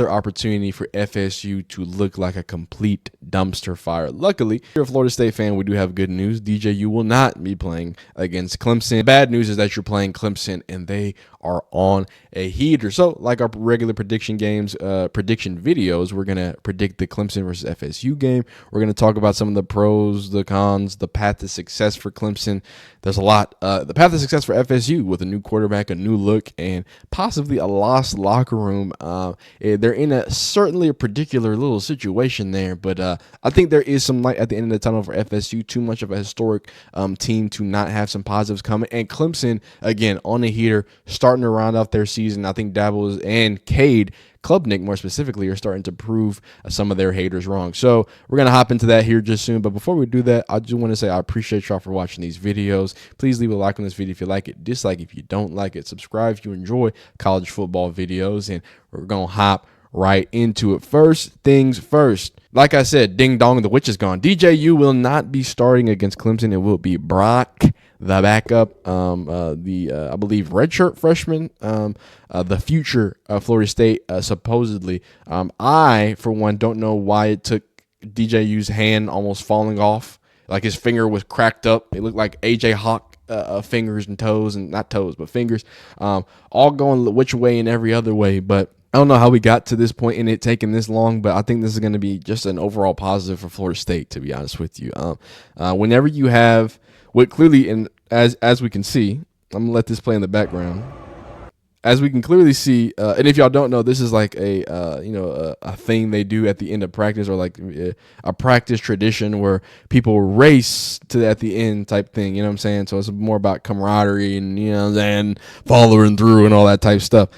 opportunity for FSU to look like a complete dumpster fire. Luckily, if you're a Florida State fan, we do have good news. DJU will not be playing against Clemson. Bad news is that you're playing Clemson and they are on a heater. So, like our regular prediction games, prediction videos, we're going to predict the Clemson versus FSU game. We're going to talk about some of the pros, the cons, the path to success for Clemson. There's a lot. The path to success for FSU with a new quarterback, a new look, and possibly a lost locker room. They're in certainly a particular little situation there, but I think there is some light at the end of the tunnel for FSU. Too much of a historic team to not have some positives coming. And Clemson, again, on the heater, starting to round off their season. I think Dabbles and Cade Klubnik, more specifically, are starting to prove some of their haters wrong. So we're going to hop into that here just soon. But before we do that, I just want to say I appreciate y'all for watching these videos. Please leave a like on this video if you like it, dislike if you don't like it, subscribe if you enjoy college football videos, and we're going to hop right into it. First things first. Like I said, ding dong, the witch is gone. DJU will not be starting against Clemson. It will be Brock, the backup, I believe redshirt freshman, the future of Florida State, supposedly. I, for one, don't know why it took DJU's hand almost falling off. Like his finger was cracked up. It looked like AJ Hawk fingers and toes, and not toes, but fingers, all going which way and every other way. But I don't know how we got to this point in it taking this long, but I think this is going to be just an overall positive for Florida State, to be honest with you. Whenever you have what clearly, and as we can see, I'm gonna let this play in the background. As we can clearly see, and if y'all don't know, this is like a thing they do at the end of practice, or like a practice tradition where people race to at the end type thing. You know what I'm saying? So it's more about camaraderie and and following through and all that type stuff.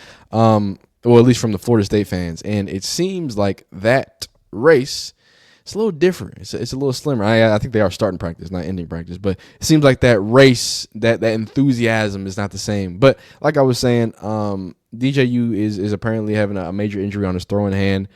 Well, at least from the Florida State fans. And it seems like that race, it's a little different. It's a little slimmer. I think they are starting practice, not ending practice. But it seems like that race, that enthusiasm is not the same. But like I was saying, DJU is apparently having a major injury on his throwing hand.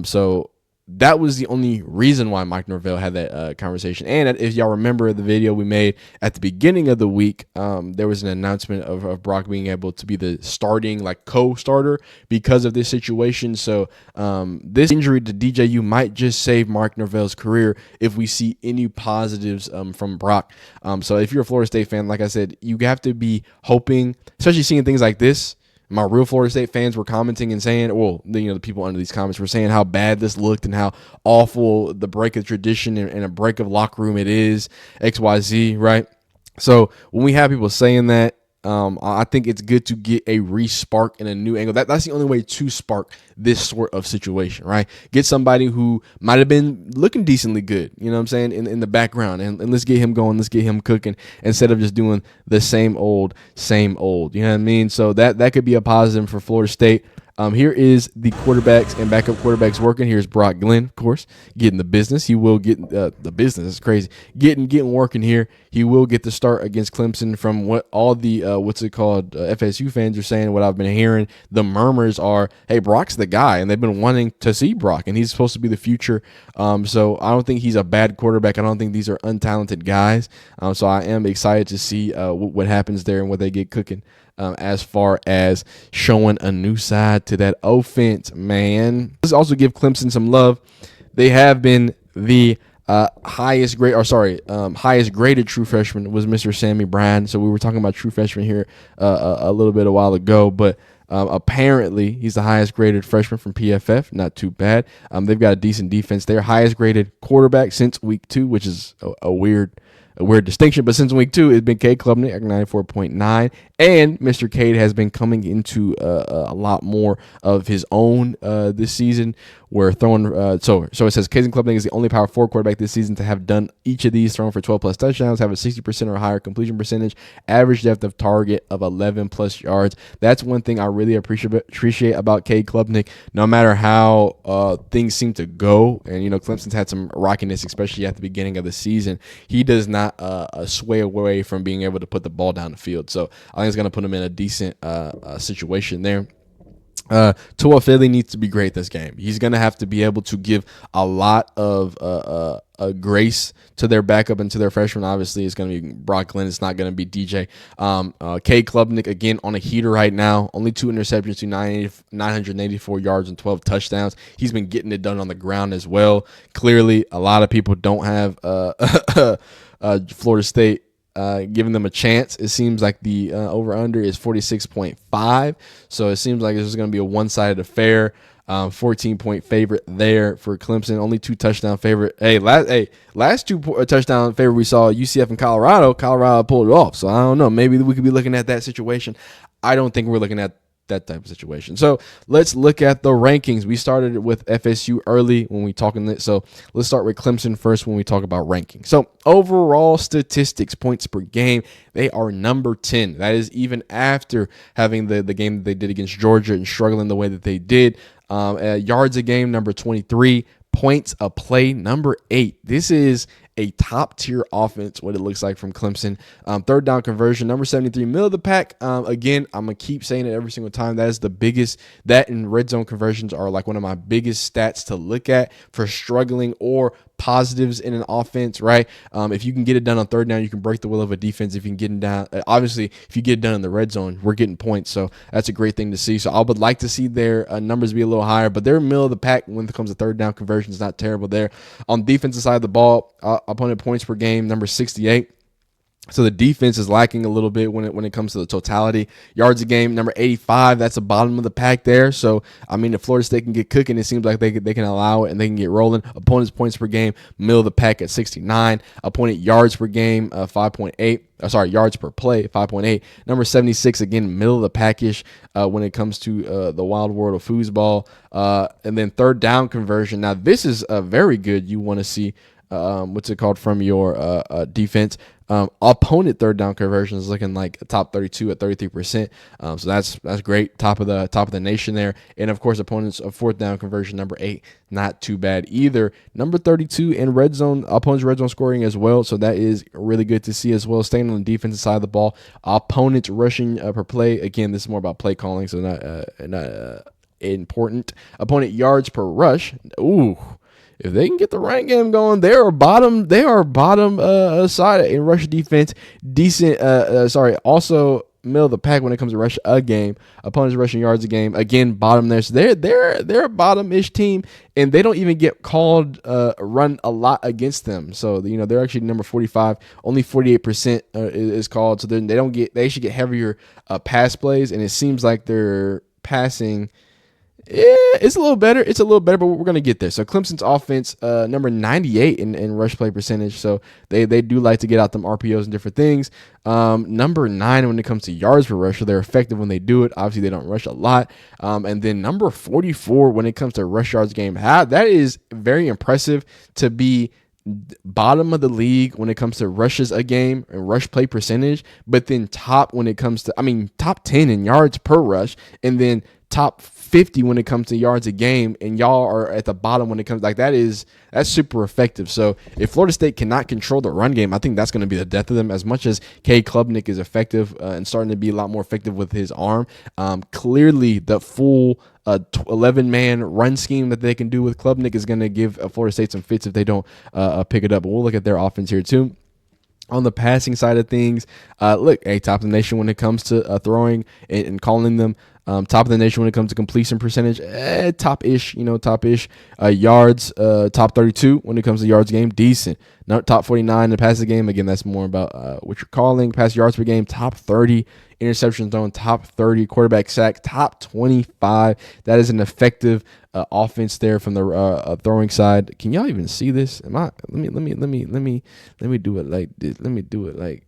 So that was the only reason why Mike Norvell had that conversation. And if y'all remember the video we made at the beginning of the week, there was an announcement of Brock being able to be the starting, like co-starter because of this situation. So this injury to DJU might just save Mark Norvell's career if we see any positives from Brock. So if you're a Florida State fan, like I said, you have to be hoping, especially seeing things like this. My real Florida State fans were commenting and saying, well, the people under these comments were saying how bad this looked and how awful the break of tradition and a break of locker room it is, XYZ, right? So when we have people saying that, I think it's good to get a re-spark and a new angle. That's the only way to spark this sort of situation, right? Get somebody who might have been looking decently good, you know what I'm saying, in the background, and let's get him going, let's get him cooking, instead of just doing the same old, you know what I mean? So that could be a positive for Florida State. Here is the quarterbacks and backup quarterbacks working. Here's Brock Glenn, of course, getting the business. He will get the business. It's crazy. Getting working here. He will get the start against Clemson. From what all the FSU fans are saying, what I've been hearing, the murmurs are, hey, Brock's the guy, and they've been wanting to see Brock, and he's supposed to be the future. So I don't think he's a bad quarterback. I don't think these are untalented guys. So I am excited to see what happens there and what they get cooking. As far as showing a new side to that offense, man. Let's also give Clemson some love. They have been the highest graded true freshman was Mr. Sammy Bryan. So we were talking about true freshman here a while ago, but apparently he's the highest graded freshman from PFF. Not too bad. They've got a decent defense there. Highest graded quarterback since week 2, which is a weird distinction, but since week 2, it's been Cade Klubnik at 94.9, and Mr. Cade has been coming into a lot more of his own this season. We're throwing so it says Cade Klubnik is the only Power 4 quarterback this season to have done each of these, thrown for 12 plus touchdowns, have a 60% or higher completion percentage, average depth of target of 11 plus yards. That's one thing I really appreciate about Cade Klubnik. No matter how things seem to go, and Clemson's had some rockiness, especially at the beginning of the season, he does not sway away from being able to put the ball down the field. So I think it's going to put him in a decent situation there. Tua Philly needs to be great this game. He's going to have to be able to give a lot of grace to their backup and to their freshman. Obviously, it's going to be Brock Glenn. It's not going to be DJ. K. Klubnik, again, on a heater right now. Only 2 interceptions to 984 yards and 12 touchdowns. He's been getting it done on the ground as well. Clearly, a lot of people don't have Florida State giving them a chance. It seems like the over-under is 46.5, so it seems like this is going to be a one-sided affair. 14-point favorite there for Clemson. Only 2 touchdown favorite. Last 2 touchdown favorite we saw UCF and Colorado. Colorado pulled it off, so I don't know. Maybe we could be looking at that situation. I don't think we're looking at that type of situation. So let's look at the rankings. We started with FSU early when we talking this. So let's start with Clemson first when we talk about ranking. So overall statistics, points per game, they are number 10. That is even after having the game that they did against Georgia and struggling the way that they did. Yards a game, number 23. Points a play, number 8. This is a top-tier offense, what it looks like from Clemson. Third down conversion, number 73, middle of the pack. Again, I'm going to keep saying it every single time. That is the biggest. That and red zone conversions are like one of my biggest stats to look at for struggling or positives in an offense, right? If you can get it done on third down, you can break the will of a defense. If you can get it down, obviously, if you get it done in the red zone, we're getting points. So that's a great thing to see. So I would like to see their numbers be a little higher, but they're middle of the pack when it comes to third down conversions. Not terrible there. On defensive side of the ball, opponent points per game, number 68. So the defense is lacking a little bit when it comes to the totality. Yards a game, number 85. That's the bottom of the pack there. So, I mean, if Florida State can get cooking, it seems like they can allow it and they can get rolling. Opponent's points per game, middle of the pack at 69. Opponent yards per game, 5.8. Yards per play, 5.8. Number 76, again, middle of the package when it comes to the wild world of foosball. And then third down conversion. Now, this is very good. You want to see what's it called from your defense. Opponent third down conversion is looking like a top 32 at 33%. So that's great. Top of the nation there. And of course, opponents fourth down conversion, number 8, not too bad either. Number 32 in red zone, opponents red zone scoring as well. So that is really good to see as well. Staying on the defensive side of the ball, opponents rushing per play. Again, this is more about play calling, so not important. Opponent yards per rush. Ooh. If they can get the running game going, they are bottom side in rush defense. Decent. Also middle of the pack when it comes to rush a game. Opponents rushing yards a game. Again, bottom there. So they're a bottom-ish team, and they don't even get called run a lot against them. So they're actually number 45. Only 48% is called. So they should get heavier pass plays, and it seems like they're passing. Yeah, it's a little better. But we're going to get there. So Clemson's offense, number 98 in rush play percentage. So they do like to get out them RPOs and different things. Number 9 when it comes to yards per rush. So they're effective when they do it. Obviously, they don't rush a lot. And then number 44 when it comes to rush yards game. That is very impressive to be bottom of the league when it comes to rushes a game and rush play percentage, but then top 10 in yards per rush, and then top 50 when it comes to yards a game, and y'all are at the bottom when it comes that's super effective. So if Florida State cannot control the run game, I think that's going to be the death of them. As much as K. Klubnik is effective and starting to be a lot more effective with his arm, clearly the full 11-man run scheme that they can do with Klubnik is going to give Florida State some fits if they don't pick it up. But we'll look at their offense here too. On the passing side of things, top of the nation when it comes to throwing and calling them. Top of the nation when it comes to completion percentage, top-ish. Yards, top 32 when it comes to yards game, decent. No, top 49 in the passing game. Again, that's more about what you're calling. Pass yards per game, top 30. Interceptions thrown, top 30. Quarterback sack, top 25. That is an effective offense there from the throwing side. Can y'all even see this? Let me do it like this. Let me do it like.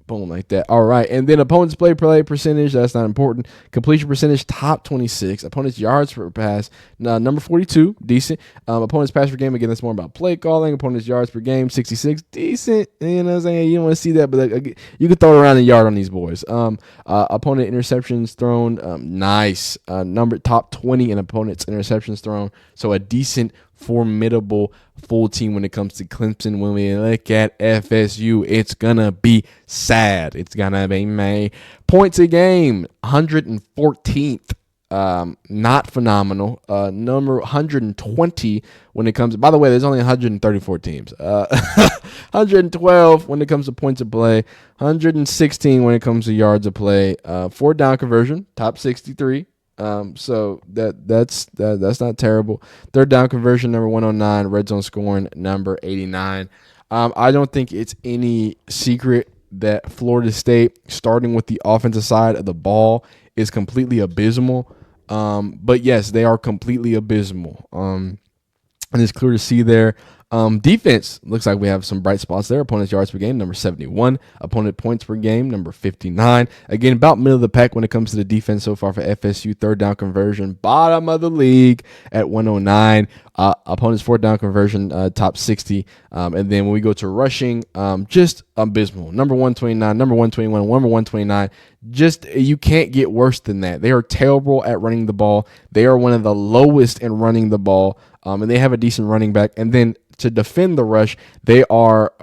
Boom, like that. All right. And then opponents play percentage. That's not important. Completion percentage, top 26. Opponents yards per pass, number 42. Decent. Opponents pass per game. Again, that's more about play calling. Opponents yards per game, 66. Decent. You know what I'm saying? You don't want to see that, but you can throw it around the yard on these boys. Opponent interceptions thrown, nice. Number top 20 in opponents interceptions thrown. So a decent, formidable full team when it comes to Clemson. When we look at FSU, it's gonna be sad. It's gonna be May. Points a game, 114th Not phenomenal. Number 120 when it comes. By the way, there's only 134 teams. 112 when it comes to points of play. 116 when it comes to yards of play. Fourth down conversion, top 63. So that's not terrible. Third down conversion, number 109. Red zone scoring, number 89. I don't think it's any secret that Florida State, starting with the offensive side of the ball, is completely abysmal. But yes, they are completely abysmal. And it's clear to see there. Defense looks like we have some bright spots there. Opponent's yards per game, number 71. Opponent points per game, number 59. Again, about middle of the pack when it comes to the defense so far for FSU. Third down conversion, bottom of the league at 109. Opponent's fourth down conversion, top 60. And then when we go to rushing, just abysmal. Number 129, number 121, number 129. Just, you can't get worse than that. They are terrible at running the ball. They are one of the lowest in running the ball. And they have a decent running back. And then to defend the rush, they are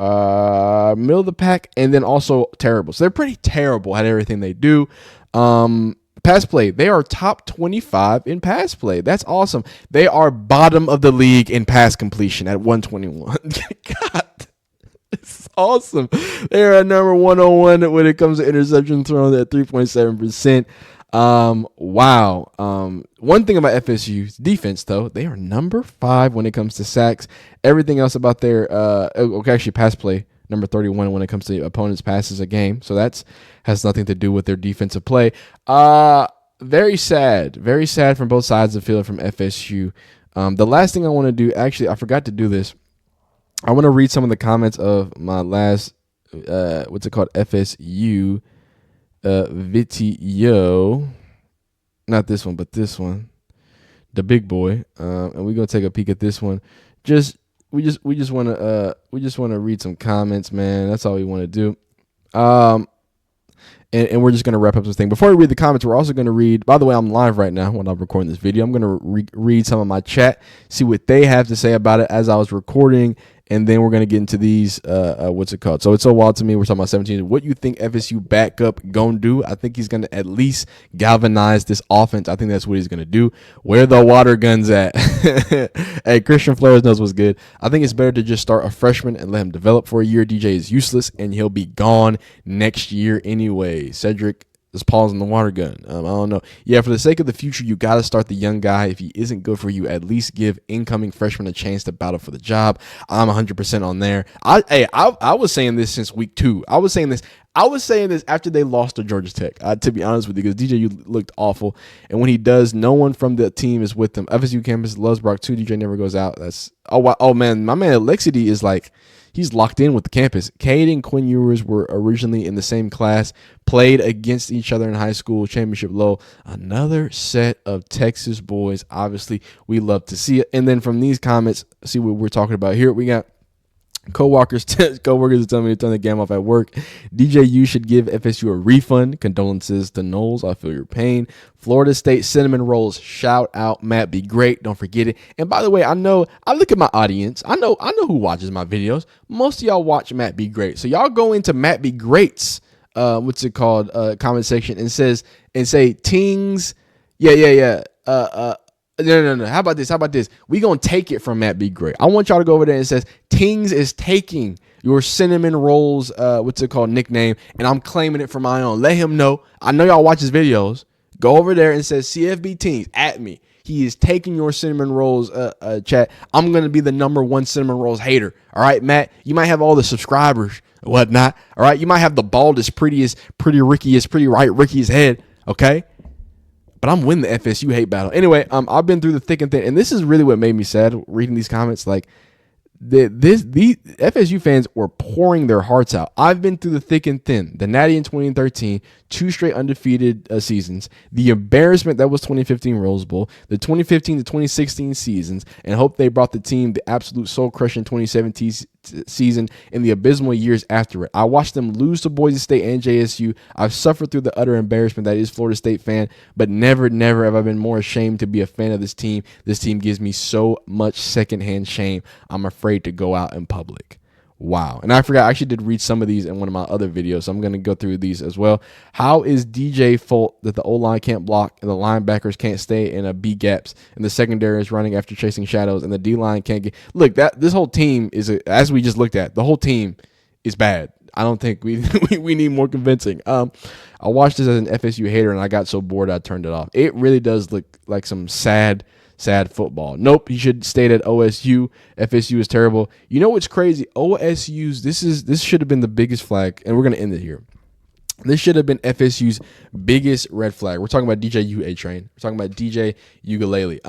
middle of the pack and then also terrible. So they're pretty terrible at everything they do. Pass play, they are top 25 in pass play. That's awesome. They are bottom of the league in pass completion at 121. God, it's awesome. They are at number 101 when it comes to interception thrown at 3.7%. Wow. One thing about FSU's defense, though, they are number 5 when it comes to sacks. Everything else about their actually pass play, number 31 when it comes to opponents' passes a game. So that's has nothing to do with their defensive play. Very sad from both sides of the field from FSU. The last thing I want to do, actually, I forgot to do this. I want to read some of the comments of my last, FSU video. Not this one, but this one, the big boy. And we're gonna take a peek at this one. We just want to read some comments, man. That's all we want to do. And we're just going to wrap up this thing. Before we read the comments, we're also going to read, by the way, I'm live right now when I'm recording this video. I'm going to read some of my chat, see what they have to say about it as I was recording. And then we're going to get into these, So it's so wild to me. We're talking about 17. What you think FSU backup going to do? I think he's going to at least galvanize this offense. I think that's what he's going to do. Where the water guns at? Hey, Christian Flores knows what's good. I think it's better to just start a freshman and let him develop for a year. DJ is useless, and he'll be gone next year anyway. Cedric is pausing the water gun. I don't know. Yeah, for the sake of the future, you got to start the young guy. If he isn't good for you, at least give incoming freshmen a chance to battle for the job. I'm 100% on there. I was saying this since week 2. I was saying this after they lost to Georgia Tech, to be honest with you, because DJ looked awful. And when he does, no one from the team is with him. FSU campus loves Brock too. DJ never goes out. Oh man, my man Alexity is like, he's locked in with the campus. Cade and Quinn Ewers were originally in the same class, played against each other in high school, championship low. Another set of Texas boys. Obviously, we love to see it. And then from these comments, see what we're talking about here. We got coworkers telling me to turn the game off at work. DJ, you should give FSU a refund. Condolences to Knowles. I feel your pain. Florida State cinnamon rolls. Shout out Matt. Be great. Don't forget it. And by the way, I look at my audience. I know who watches my videos. Most of y'all watch Matt Be Great. So y'all go into Matt Be Great's comment section and say tings. Yeah. No. How about this? We gonna take it from Matt Be Great. I want y'all to go over there and says Tings is taking your cinnamon rolls nickname, and I'm claiming it for my own. Let him know. I know y'all watch his videos. Go over there and says CFB Tings at me. He is taking your cinnamon rolls chat. I'm gonna be the number 1 cinnamon rolls hater. All right, Matt. You might have all the subscribers, whatnot. All right, you might have the baldest, prettiest, pretty right Ricky's head. Okay. But I'm winning the FSU hate battle. Anyway, I've been through the thick and thin, and this is really what made me sad reading these comments. Like, the FSU fans were pouring their hearts out. I've been through the thick and thin. The Natty in 2013, 2 straight undefeated seasons, the embarrassment that was 2015 Rose Bowl, the 2015 to 2016 seasons, and hope they brought the team the absolute soul-crushing 2017 season and the abysmal years after it. I watched them lose to Boise State and JSU. I've suffered through the utter embarrassment that is Florida State fan, but never have I been more ashamed to be a fan of this team. This team gives me so much secondhand shame. I'm afraid to go out in public. Wow. And I forgot, I actually did read some of these in one of my other videos, so I'm going to go through these as well. How is DJ fault that the O-line can't block and the linebackers can't stay in a B gaps and the secondary is running after chasing shadows and the D-line can't get... Look, this whole team is, as we just looked at, the whole team is bad. I don't think we need more convincing. I watched this as an FSU hater, and I got so bored I turned it off. It really does look like some sad football. Nope, he should stayed at OSU. FSU is terrible. You know what's crazy? OSU's this should have been the biggest flag, and we're gonna end it here. This should have been FSU's biggest red flag. We're talking about DJ A-Train. We're talking about DJ Ukulele.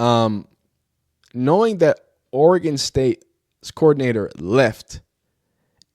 Knowing that Oregon State's coordinator left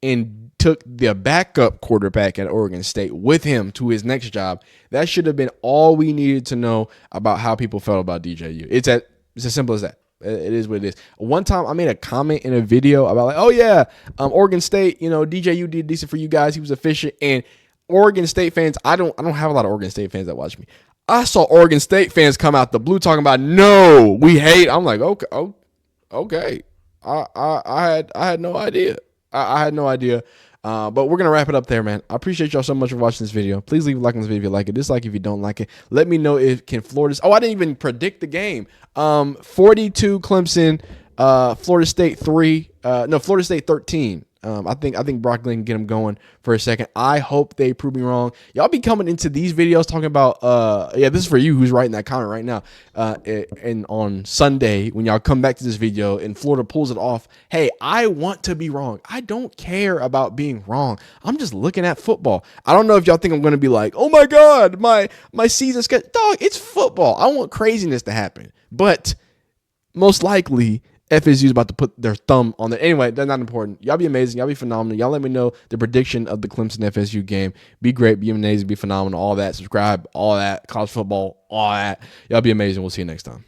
and took the backup quarterback at Oregon State with him to his next job, that should have been all we needed to know about how people felt about DJU. It's as simple as that. It is what it is. One time I made a comment in a video about like, oh yeah, Oregon State, DJU did decent for you guys. He was efficient. And Oregon State fans, I don't have a lot of Oregon State fans that watch me. I saw Oregon State fans come out the blue talking about, no, we hate. I'm like, okay. I had no idea. I had no idea. But we're going to wrap it up there, man. I appreciate y'all so much for watching this video. Please leave a like on this video if you like it. Dislike if you don't like it. Let me know if Florida's... Oh, I didn't even predict the game. 42 Clemson, Florida State 3. Florida State 13. I think Brock Glenn can get him going for a second. I hope they prove me wrong. Y'all be coming into these videos talking about, this is for you who's writing that comment right now. And on Sunday, when y'all come back to this video and Florida pulls it off, hey, I want to be wrong. I don't care about being wrong. I'm just looking at football. I don't know if y'all think I'm going to be like, oh my God, my season schedule. Dog, it's football. I want craziness to happen. But most likely, FSU is about to put their thumb on it. Anyway, that's not important. Y'all be amazing. Y'all be phenomenal. Y'all let me know the prediction of the Clemson FSU game. Be great, be amazing, be phenomenal, all that. Subscribe, all that. College football, all that. Y'all be amazing. We'll see you next time.